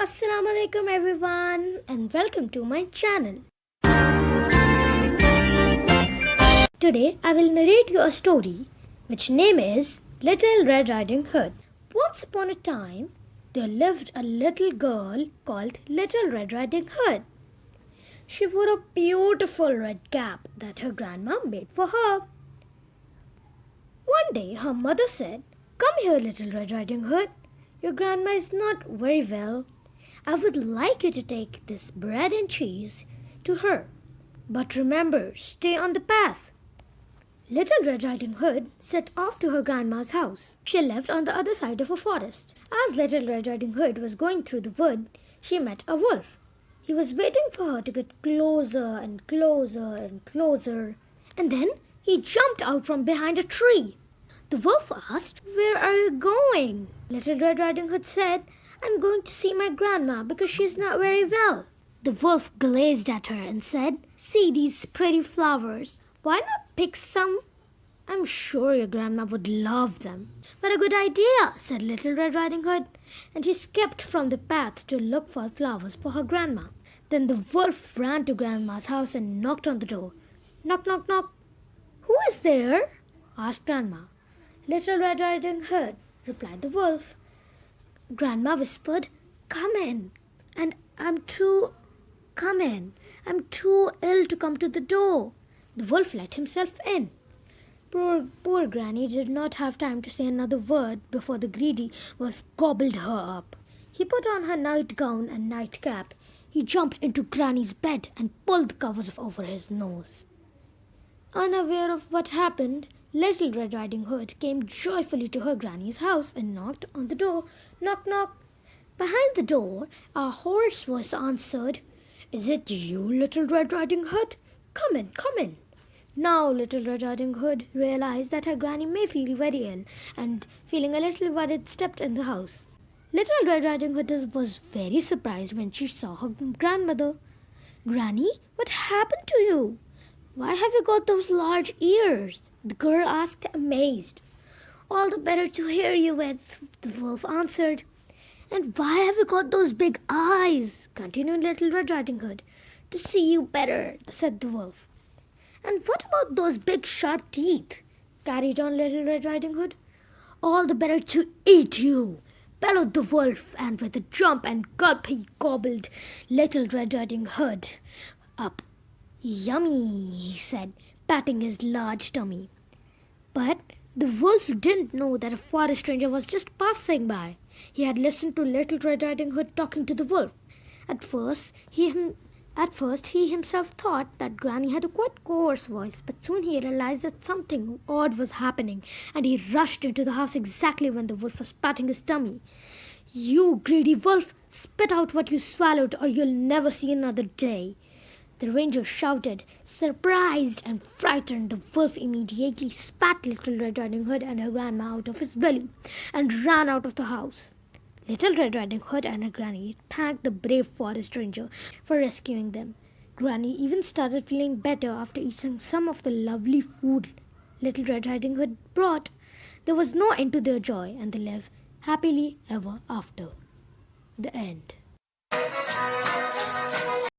Assalamu alaikum everyone and welcome to my channel. Today I will narrate you a story which name is Little Red Riding Hood. Once upon a time there lived a little girl called Little Red Riding Hood. She wore a beautiful red cap that her grandma made for her. One day her mother said, "Come here, Little Red Riding Hood. Your grandma is not very well. I would like you to take this bread and cheese to her. But remember, stay on the path." Little Red Riding Hood set off to her grandma's house. She lived on the other side of a forest. As Little Red Riding Hood was going through the wood, she met a wolf. He was waiting for her to get closer and closer and closer. And then he jumped out from behind a tree. The wolf asked, "Where are you going?" Little Red Riding Hood said, "I'm going to see my grandma because she's not very well." The wolf gazed at her and said, "See these pretty flowers. Why not pick some? I'm sure your grandma would love them." "What a good idea," said Little Red Riding Hood, and she skipped from the path to look for flowers for her grandma. Then the wolf ran to grandma's house and knocked on the door. "Knock, knock, knock." "Who is there?" asked grandma. "Little Red Riding Hood," replied the wolf. Grandma whispered, "Come in." "And come in. I'm too ill to come to the door." The wolf let himself in. Poor Granny did not have time to say another word before the greedy wolf gobbled her up. He put on her nightgown and nightcap. He jumped into Granny's bed and pulled the covers over his nose. Unaware of what happened, Little Red Riding Hood came joyfully to her granny's house and knocked on the door. Knock, knock. Behind the door, a hoarse voice answered, "Is it you, Little Red Riding Hood? Come in, come in." Now Little Red Riding Hood realized that her granny may feel very ill, and feeling a little worried, stepped in the house. Little Red Riding Hood was very surprised when she saw her grandmother. "Granny, what happened to you? Why have you got those large ears?" the girl asked, amazed. "All the better to hear you with," the wolf answered. "And why have you got those big eyes?" continued Little Red Riding Hood. "To see you better," said the wolf. "And what about those big sharp teeth?" carried on Little Red Riding Hood. "All the better to eat you," bellowed the wolf, and with a jump and gulp he gobbled Little Red Riding Hood up. "Yummy," he said, patting his large tummy. But the wolf didn't know that a forest stranger was just passing by. He had listened to Little Red Riding Hood talking to the wolf. At first, he himself thought that Granny had a quite coarse voice, but soon he realized that something odd was happening, and he rushed into the house exactly when the wolf was patting his tummy. "You greedy wolf, spit out what you swallowed or you'll never see another day," the ranger shouted. Surprised and frightened, the wolf immediately spat Little Red Riding Hood and her grandma out of his belly and ran out of the house. Little Red Riding Hood and her granny thanked the brave forest ranger for rescuing them. Granny even started feeling better after eating some of the lovely food Little Red Riding Hood brought. There was no end to their joy, and they lived happily ever after. The end.